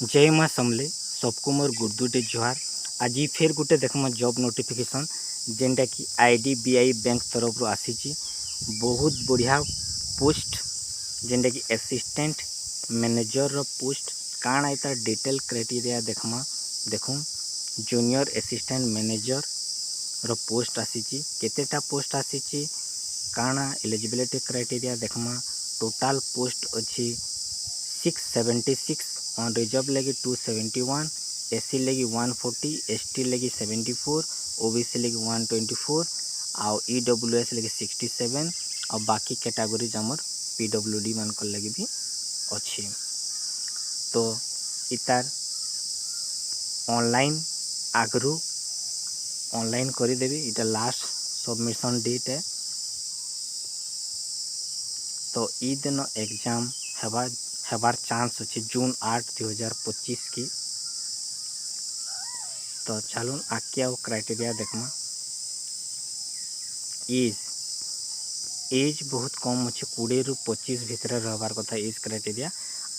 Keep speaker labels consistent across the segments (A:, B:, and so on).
A: जय माँ समले सबको मोर गुर्दुटे जुहार। आज फेर गुटे देखम जॉब नोटिफिकेशन जेनटा कि IDBI बैंक तरफ आसी। बहुत बढ़िया पोस्ट जेनटा कि असिस्टेंट मैनेजर रो पोस्ट काण आइता डिटेल क्राइटेरिया देखमा। देखूँ जूनियर असिस्टेंट मैनेजर रो पोस्ट आसी। केतेटा पोस्ट आसी काणा एलिजिबिलिटी क्राइटेरिया देखमा। टोटाल पोस्ट अच्छी 676 ऑन रिजर्व लगी 271, SC लगी 140, ST लगी 74, OBC लगी 124 आउ EWS लगी 67 और बाकी कैटेगोरीज आमर PWD मान लगी भी अच्छी। तो इतार ऑनलाइन आगरू ऑनलाइन करदेवी इटा लास्ट सबमिशन डेट है। तो ई दिन एग्जाम हेबार चांस अच्छे जून 8, 2025 की। तो चलून आके आउ क्राइटेरिया देखमा। एज बहुत कम अच्छे 20 रु 25 भितर रहबार कथा एज क्राइटेरिया।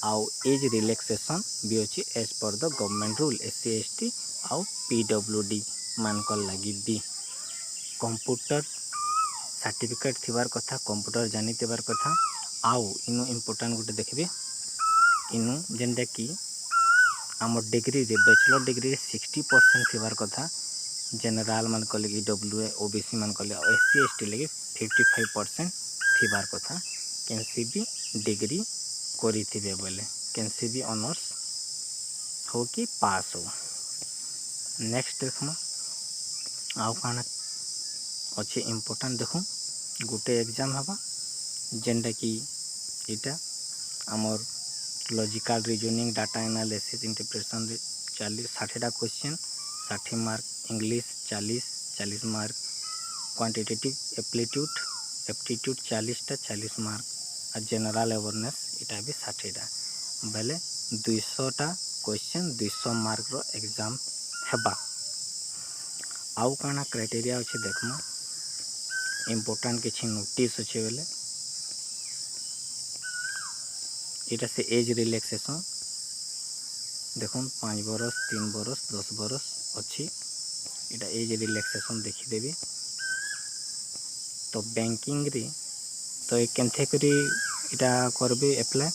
A: आउ एज रिलैक्सेशन भी अच्छी as per the government rule SC ST आउ PWD मानक लगी भी। कंप्यूटर सर्टिफिकेट थिबार कथा, कंप्यूटर जानी थिबार कथा। आउ इनु इम्पोर्टेंट गोटे देखबे इनु जेनटा कि आम डिग्री रे बैचलर डिग्री 60% थिबार कथा। जनरल मान लगे EWA OBC मान लगे SC ST लगे 55% थिबार कथा। कैंसी भी डिग्री करी थिबे बोले कैंसी भी ऑनर्स हो कि पास हो। नेक्स्ट देखमा आउ काना अच्छे इम्पोर्टेंट देखूँ गोटे एग्जाम हवा जेनटा कि इटा आमर logical reasoning data analysis interpretation 60टा question 60 mark, English 40 mark, quantitative aptitude 40टा 40 मार्क और जनरल अवेयरनेस इटा भी 60टा बेले 200टा क्वेश्चन 200 मार्क रो एग्जाम हेबा। आउ काना क्राइटेरिया अच्छे देखमा इम्पोर्टेंट किसी नोटिस अच्छे बेले इटा से एज रिलैक्सेशन देखो 5 बरस 3 बरस 10 बरस अच्छी इटा एज रिलैक्सेशन देखीदेवी। तो बैंकिंग रे तो केनथे करी इटा करबे अप्लाई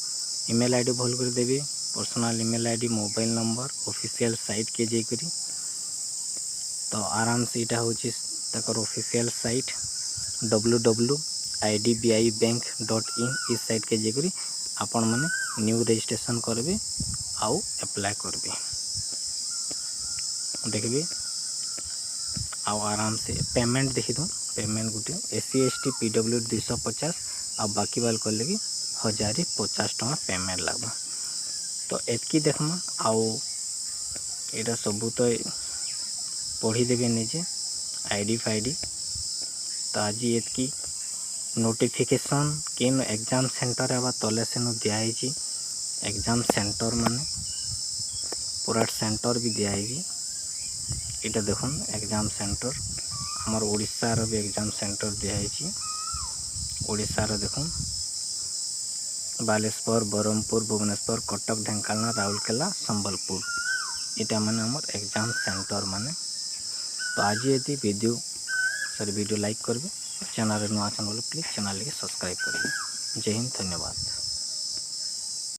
A: ईमेल आईडी भल कर देबी personal email ID mobile number official site के जे करी। तो आराम से इटा होची तकर ऑफिशियल साइट www.idbibank.in इस साइट के जे करी आपण माने न्यू रजिस्ट्रेशन करबे आउ अप्लाई करबे देखबे। आउ आराम से पेमेंट देखी दो पेमेंट गोटे SC ST PWD 250 आ बाकी बाल कर लगी 1050 टका पेमेंट लगवा। तो एतकी देखमा आउ एटा सबू तो पढ़ी देबे निजे आईडी फाईडी। तो आज एतकी नोटिफिकेशन केन एग्जाम सेंटर है तले सेन दिखाई एग्जाम सेंटर माने पूरा सेंटर भी दिखाई इटा देखुन एग्जाम सेंटर आमर ओडिशा रो भी एग्जाम सेंटर दिखाई ओडिशा रो देखुन बालेश्वर बरहमपुर भुवनेश्वर कटक ढेंकानाल राउरकेला संबलपुर इटा माने आमर एग्जाम सेंटर माने। तो आज ये वीडियो लाइक करबे चैनल नुआ चैनल प्लीज चैनल के सब्सक्राइब करबे। जय हिंद धन्यवाद।